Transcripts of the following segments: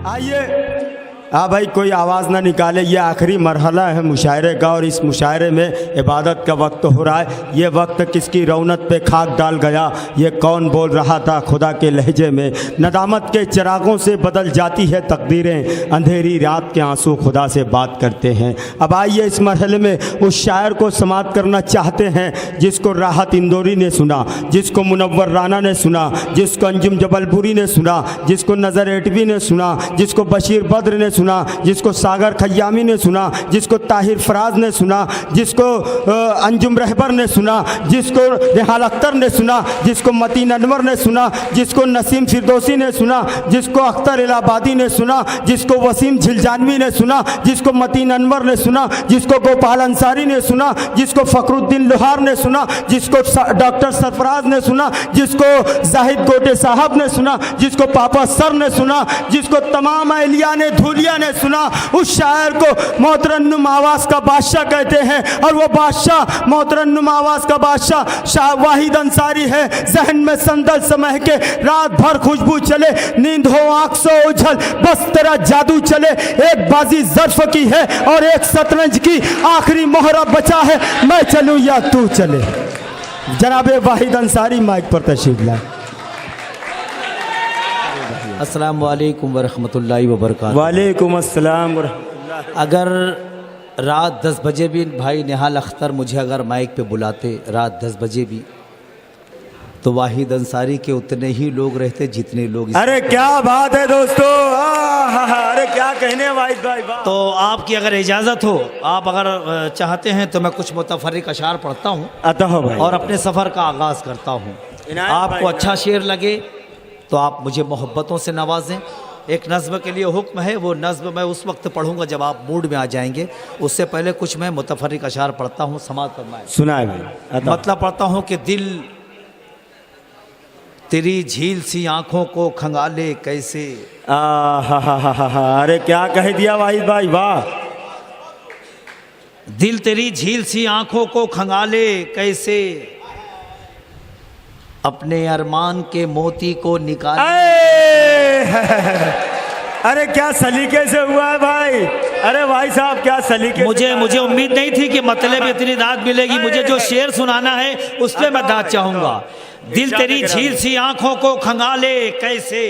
आइए। हाँ भाई, कोई आवाज़ ना निकाले। ये आखिरी मरहला है मुशायरे का और इस मुशायरे में इबादत का वक्त हो रहा है। ये वक्त किसकी रौनक पे खाक डाल गया, ये कौन बोल रहा था खुदा के लहजे में। नदामत के चिरागों से बदल जाती है तकदीरें, अंधेरी रात के आंसू खुदा से बात करते हैं। अब आइए इस मरहले में उस शायर को समात करना चाहते हैं जिसको राहत इंदौरी ने सुना, जिसको मुनव्वर राना ने सुना, जिसको अंजुम जबलपुरी ने सुना, जिसको नज़र एटवी ने सुना, जिसको बशीर बद्र ने सुना, जिसको सागर खयामी ने सुना, जिसको ताहिर फराज ने सुना, जिसको अंजुम रहबर ने सुना, जिसको रेहान अख्तर ने सुना, जिसको मतीन अनवर ने सुना, जिसको नसीम फिरदौसी ने सुना, जिसको अख्तर इलाहाबादी ने सुना, जिसको वसीम झिलजानवी ने सुना, जिसको मतीन अनवर ने सुना, जिसको गोपाल अंसारी ने सुना, जिसको फ़खरुद्दीन लोहार ने सुना, जिसको डॉक्टर सरफराज ने सुना, जिसको जाहिद गोटे साहब ने सुना, जिसको पापा सर ने सुना, जिसको तमाम अहलिया ने धूलिया ने सुना। उस शायर को मोहतरन्नुम आवाज़ का बादशाह कहते हैं और वो बादशाह मोहतरन्नुम आवाज़ का बादशाह शाह वाहिद अंसारी है। जहन में संदल समय के रात भर खुशबू चले, नींद हो आँख से उछल, बस तेरा जादू चले। एक बाजी ज़र्फ की है और एक शतरंज की आखिरी मोहरा बचा है, मैं चलूँ या तू चले। जनाब वाहिद अंसारी माइक पर तशरीफ लाए। अस्सलाम वालेकुम वरहमतुल्लाहि वबरकातुहू। वालेकुम अस्सलाम वरहमतुल्लाहि। अगर रात 10 बजे भी भाई निहाल अख्तर मुझे अगर माइक पे बुलाते रात 10 बजे भी, तो वाहिद अंसारी के उतने ही लोग रहते जितने लोग। अरे क्या बात है दोस्तों, अरे क्या कहने वाहिद भाई। तो आपकी अगर इजाज़त हो, आप अगर चाहते हैं तो मैं कुछ मुतफर्रिक अशार पढ़ता हूँ और अपने सफ़र का आगाज़ करता हूँ। आपको अच्छा शेर लगे तो आप मुझे मोहब्बतों से नवाजें। एक नज़्म के लिए हुक्म है, वो नज़्म मैं उस वक्त पढ़ूंगा जब आप मूड में आ जाएंगे। उससे पहले कुछ मैं मुतफर्रिक अशार पढ़ता हूँ, समात फरमाएं। सुनाए भाई। मतलब पढ़ता हूँ कि दिल तेरी झील सी आँखों को खंगाले कैसे। अरे क्या कह दिया वाहिद भाई, वाह। दिल तेरी झील सी आँखों को खंगाले कैसे, अपने अरमान के मोती को निकाले। अरे क्या सलीके से हुआ है भाई। अरे भाई साहब क्या सलीके। मुझे उम्मीद नहीं थी कि मतलब इतनी दाद मिलेगी। मुझे जो शेर सुनाना है उस पर मैं दाद चाहूंगा। दिल तेरी झील सी आंखों को खंगाले कैसे,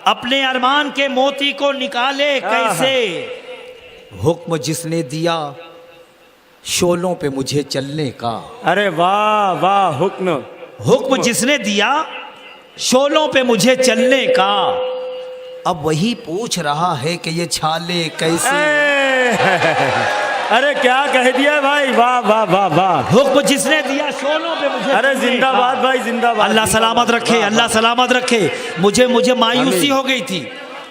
अपने अरमान के मोती को निकाले कैसे, हुक्म जिसने दिया शोलों पे मुझे चलने का। अरे वाह वाह, हुक्म जिसने दिया शोलों पे मुझे चलने का, अब वही पूछ रहा है कि ये छाले कैसे। अरे क्या कह दिया भाई, वाह वाह वाह वाह। हुक्म जिसने दिया शोलों पे मुझे। अरे जिंदाबाद भाई, जिंदाबाद। अल्लाह सलामत रखे, अल्लाह सलामत रखे। मुझे मायूसी हो गई थी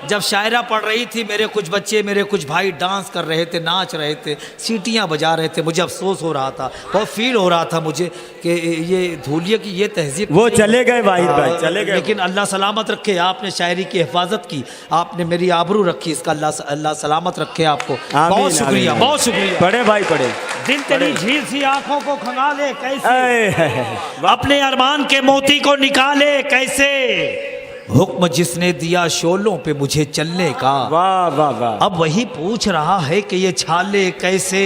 जब शायरा पढ़ रही थी। मेरे कुछ बच्चे, मेरे कुछ भाई डांस कर रहे थे, नाच रहे थे, सीटियां बजा रहे थे। मुझे अफसोस हो रहा था, बहुत फील हो रहा था मुझे कि ये धूलिया की ये तहजीब। वो चले गए वाहिद भाई, चले गए। लेकिन अल्लाह सलामत रखे, आपने शायरी की हिफाजत की, आपने मेरी आबरू रखी, इसका अल्लाह सलामत रखे आपको। बहुत शुक्रिया, बहुत शुक्रिया। पढ़े भाई पढ़े। दिल तेरी झील सी आंखों को खंगाले कैसे, अपने अरमान के मोती को निकाले कैसे, हुक्म जिसने दिया शोलों पे मुझे चलने का। वाह वाह वाह। अब वही पूछ रहा है कि ये छाले कैसे,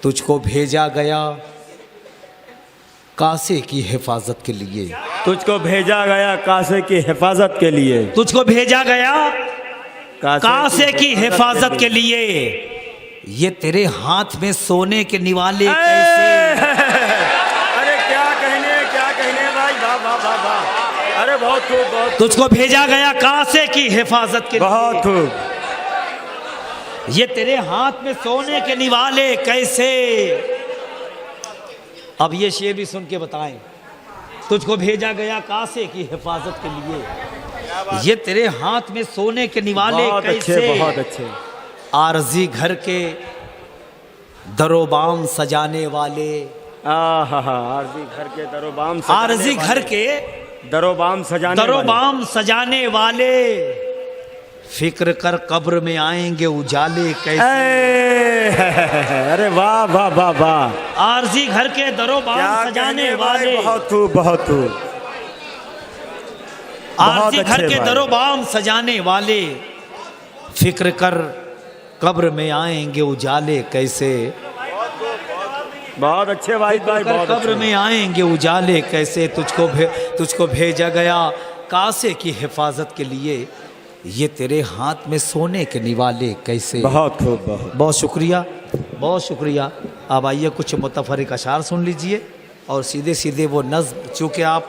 तुझको भेजा गया कासे की हिफाजत के लिए। तुझको भेजा गया कासे की हिफाजत के लिए। तुझको भेजा गया कासे की हिफाजत के लिए, ये तेरे हाथ में सोने के निवाले कैसे। अरे क्या कहने भाई, वाह वाह वाह वाह। अरे बहुत खूब। तुझको भेजा गया कासे की हिफाजत के लिए, बहुत खूब। ये तेरे हाथ में सोने के निवाले कैसे। अब ये शेर भी सुन के बताएं। तुझको भेजा गया कासे की हिफाजत के लिए, ये तेरे हाथ में सोने के निवाले कैसे। बहुत अच्छे। आरजी घर के दरोबाम सजाने वाले। आरजी घर के दरोबाम, आरजी घर के दरोबाम सजाने वाले, फिक्र कर कब्र में आएंगे उजाले कैसे। अरे वाह वाह वाह वाह। आरजी घर के दरोबाम सजाने वाले। बहुत खूब बहुत खूब। आरज़ी घर के दरो बाम सजाने वाले, फिक्र कर कब्र में आएंगे उजाले कैसे। बहुत अच्छे भाई, बहुत कब्र में आएंगे उजाले कैसे, तुझको भेजा गया कासे की हिफाजत के लिए, ये तेरे हाथ में सोने के निवाले कैसे। बहुत खूब, बहुत शुक्रिया, बहुत शुक्रिया। अब आइए कुछ मुतफरिक अशार सुन लीजिए और सीधे सीधे वो नज़्म, चूँकि आप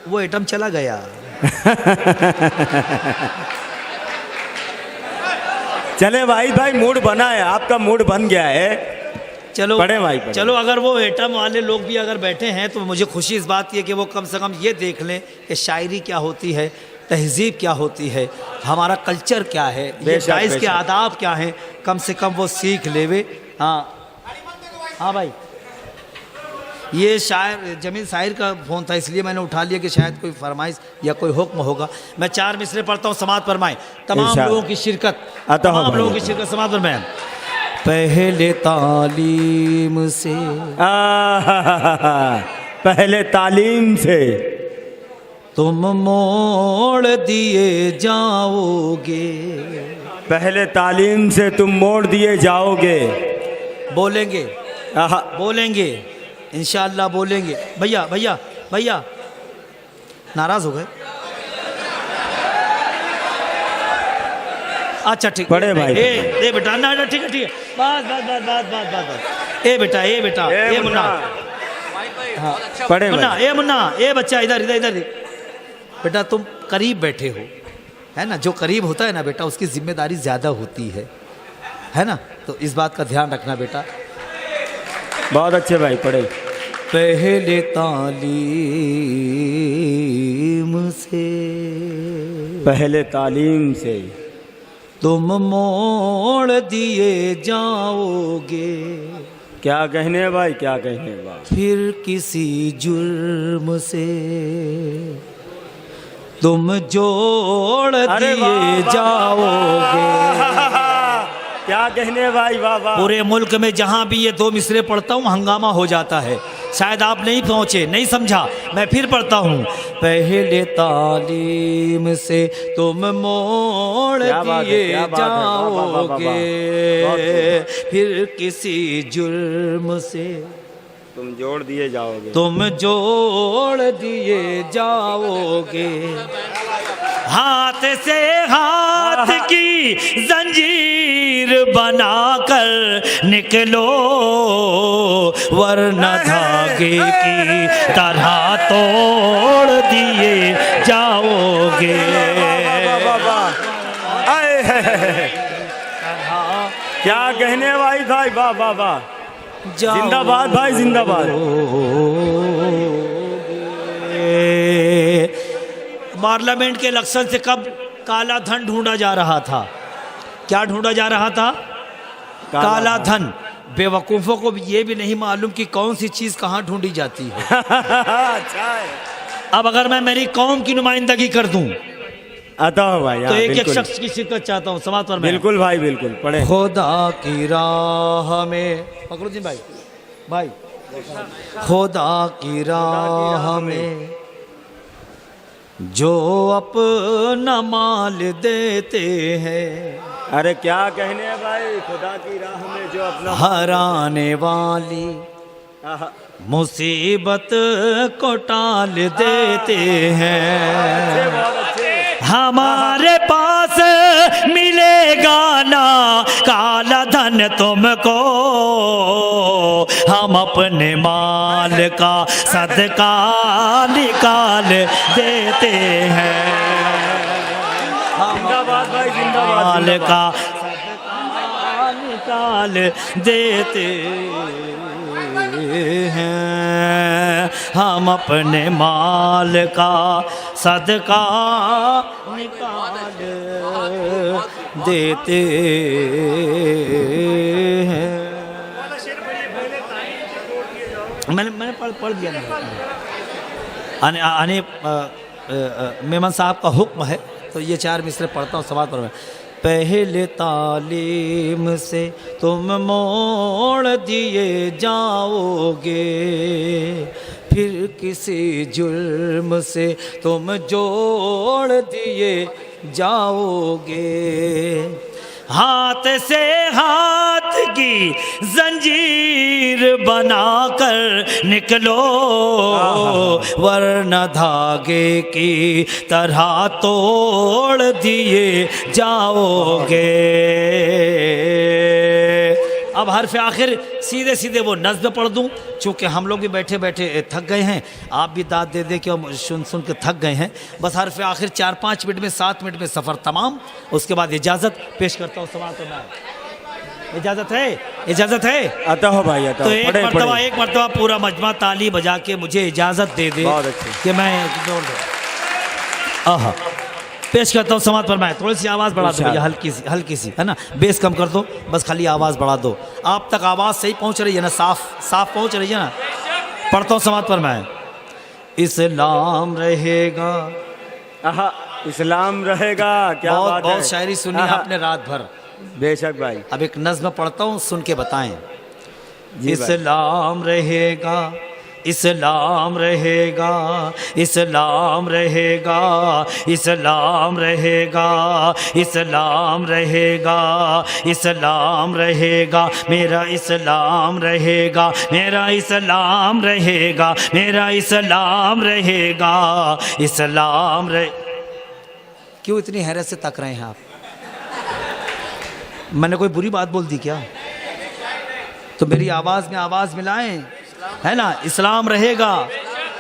वो आइटम चला गया। चले भाई मूड बना है, आपका मूड बन गया है। चलो पढ़े भाई, पढ़े। चलो, अगर वो एटम वाले लोग भी अगर बैठे हैं तो मुझे खुशी इस बात की है कि वो कम से कम ये देख लें कि शायरी क्या होती है, तहजीब क्या होती है, हमारा कल्चर क्या है, ये जायज़ के आदाब क्या हैं, कम से कम वो सीख लेवे। हाँ भाई, ये शायर जमील शायर का फ़ोन था, इसलिए मैंने उठा लिया कि शायद कोई फरमाइश या कोई हुक्म होगा। मैं 4 मिसरे पढ़ता हूँ, समात फरमाएं। तमाम लोगों की शिरकत, समात फरमाएं। पहले तालीम से, पहले तालीम से तुम मोड़ दिए जाओगे, पहले तालीम से तुम मोड़ दिए जाओगे। बोलेंगे, बोलेंगे इंशाअल्लाह, बोलेंगे। भैया भैया भैया नाराज हो गए? अच्छा ठीक, बड़े भाई, ए बेटा, ना ठीक है, बस। ए बेटा, ए मुन्ना, बड़े मुन्ना, ए मुन्ना, ए बच्चा, इधर बेटा, तुम करीब बैठे हो, है ना। जो करीब होता है ना बेटा, उसकी जिम्मेदारी ज़्यादा होती है ना। तो इस बात का ध्यान रखना बेटा। बहुत अच्छे भाई, पढ़े। पहले तालीम से, पहले तालीम से तुम मोड़ दिए जाओगे। क्या कहने भाई, क्या कहने भाई। फिर किसी जुर्म से तुम जोड़ दिए जाओगे। क्या कहने भाई, वाह। पूरे मुल्क में जहाँ भी ये 2 मिसरे पढ़ता हूँ हंगामा हो जाता है। शायद आप नहीं पहुँचे, नहीं समझा, मैं फिर पढ़ता हूँ। पहले तालीम से तुम मोड़ दिए जाओगे, फिर किसी जुर्म से तुम जोड़ दिए जाओगे, तुम जोड़ दिए जाओगे। हाथ से हाथ की जंजीर बनाकर निकलो, वरना धागे की तरह तोड़ दिए जाओगे। क्या कहने भाई, वाह। जिंदाबाद भाई, जिंदाबाद। पार्लियामेंट के इलेक्शन से कब काला धन ढूंढा जा रहा था? क्या ढूंढा जा रहा था? काला धन। बेवकूफ़ों को ये भी नहीं मालूम कि कौन सी चीज़ कहाँ ढूंढी जाती है। अच्छा है। अब अगर मैं मेरी कौम की नुमाइंदगी कर दूं भाई, तो एक शख्स की शिरकत चाहता हूँ समात पर। बिल्कुल भाई, बिल्कुल पढ़े। खुदा की राह में, फखरुद्दीन भाई, खुदा की राह में जो अपना माल देते हैं। अरे क्या कहने भाई, खुदा की राह में जो अपना हराने वाली मुसीबत को टाल देते हैं। हमारे पास मिलेगा ना काला धन तुमको, हम अपने माल का सदका निकाल देते हैं। जिंदाबाद भाई, जिंदाबाद। माल का सदका निकाल देते हैं, हम अपने माल का सदका निकाल देते हैं। मैंने पढ़ दिया ना। मेमन साहब का हुक्म है तो ये 4 मिसरे पढ़ता हूँ समाज पर। पहले तालीम से तुम मोड़ दिए जाओगे, फिर किसी जुर्म से तुम जोड़ दिए जाओगे। हाथ से हाथ की जंजीर बनाकर निकलो, वरना धागे की तरह तोड़ दिए जाओगे। अब हर्फ आखिर सीधे सीधे वो नज़्म पढ़ दूं, चूँकि हम लोग भी बैठे बैठे थक गए हैं, आप भी दाद दे दे के सुन सुन के थक गए हैं। बस हर्फ आखिर 4-5 मिनट में 7 मिनट में सफ़र तमाम। उसके बाद इजाज़त पेश करता हूँ। सवाल तो मैं इजाज़त है, इजाज़त है, आता हो भाई, आता तो एक मरतबा पूरा मजमा ताली बजा के मुझे इजाज़त दे दे कि मैं जोड़ दूँ। आहा, पेश करता हूँ। समात फरमाए, थोड़ी सी आवाज़ बढ़ा दो भैया, हल्की सी है ना, बेस कम कर दो, बस खाली आवाज़ बढ़ा दो। आप तक आवाज़ सही पहुँच रही है ना, साफ पहुँच रही है ना। पढ़ता हूँ। समात फरमाए, इस्लाम रहेगा। आहा, इस्लाम रहेगा। क्या बात है। बहुत शायरी सुनी आपने रात भर। बेशक भाई। अब एक नज़्म पढ़ता हूँ, सुन के बताएं। इस्लाम रहेगा, इस्लाम रहेगा, इस्लाम रहेगा, इस्लाम रहेगा, इस्लाम रहेगा, इस्लाम रहेगा, मेरा इस्लाम रहेगा, मेरा इस्लाम रहेगा, मेरा इस्लाम रहेगा, इस्लाम रहे। क्यों इतनी हैरत से तक रहे हैं आप? मैंने कोई बुरी बात बोल दी क्या? तो मेरी आवाज़ में आवाज़ मिलाएं, है ना। इस्लाम रहेगा,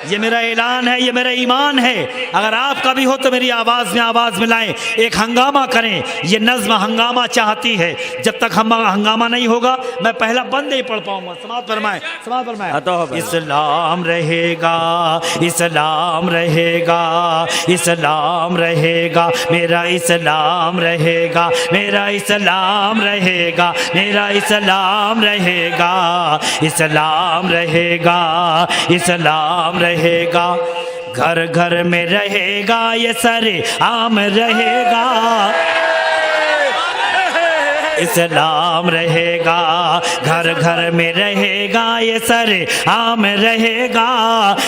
ये मेरा ऐलान है, ये मेरा ईमान है। अगर आपका भी हो तो मेरी आवाज़ में आवाज़ मिलाएं, एक हंगामा करें। ये नज़्म हंगामा चाहती है। जब तक हम हंगामा नहीं होगा मैं पहला बंद नहीं पढ़ पाऊंगा। समात फरमाएं, समात फरमाएं। इस्लाम रहेगा, इस्लाम रहेगा, इस्लाम रहेगा, मेरा इस्लाम रहेगा, मेरा इस्लाम रहेगा, मेरा इस्लाम रहेगा, इस्लाम रहेगा, इस्लाम रहेगा, घर घर में रहेगा, ये सरे आम रहेगा। इस्लाम रहेगा, घर घर में रहेगा, ये सरे आम रहेगा,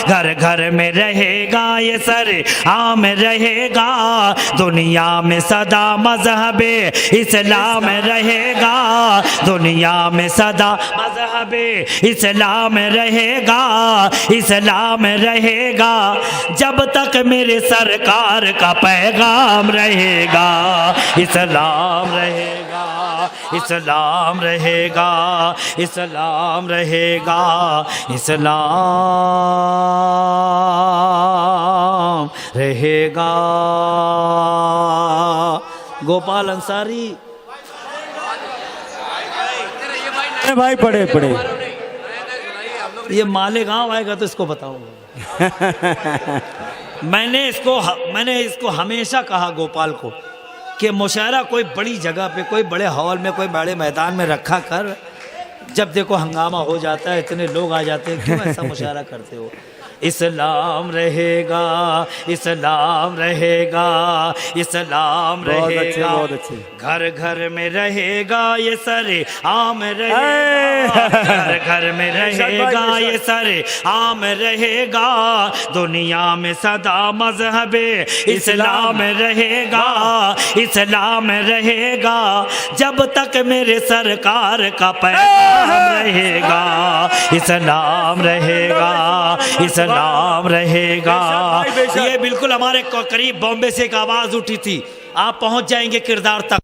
घर घर में रहेगा, ये सरे आम रहेगा। दुनिया में सदा मजहबे इस्लाम रहेगा, दुनिया में सदा मजहबे इस्लाम रहेगा, इस्लाम रहेगा, जब तक मेरे सरकार का पैगाम रहेगा। इस्लाम रहेगा, इस्लाम रहेगा, इस्लाम रहेगा, इस्लाम रहेगा। गोपाल अंसारी भाई पढ़े पढ़े। ये मालेगांव आएगा तो इसको बताऊंगा। मैंने इसको हमेशा कहा गोपाल को कि मुशायरा कोई बड़ी जगह पे, कोई बड़े हॉल में, कोई बड़े मैदान में रखा कर। जब देखो हंगामा हो जाता है, इतने लोग आ जाते हैं, क्यों ऐसा मुशायरा करते हो? इस्लाम रहेगा, इस्लाम रहेगा, इस्लाम रहेगा, बहुत अच्छे। घर घर में रहेगा, ये सरे आम रहेगा, घर घर में रहेगा, ये सरे आम रहेगा। दुनिया में सदा मजहबे इस्लाम रहेगा, इस्लाम रहेगा, जब तक मेरे सरकार का पैगाम रहेगा। इस्लाम रहेगा, इस्लाम रहेगा। ये बिल्कुल हमारे करीब बॉम्बे से एक आवाज़ उठी थी, आप पहुंच जाएंगे किरदार तक।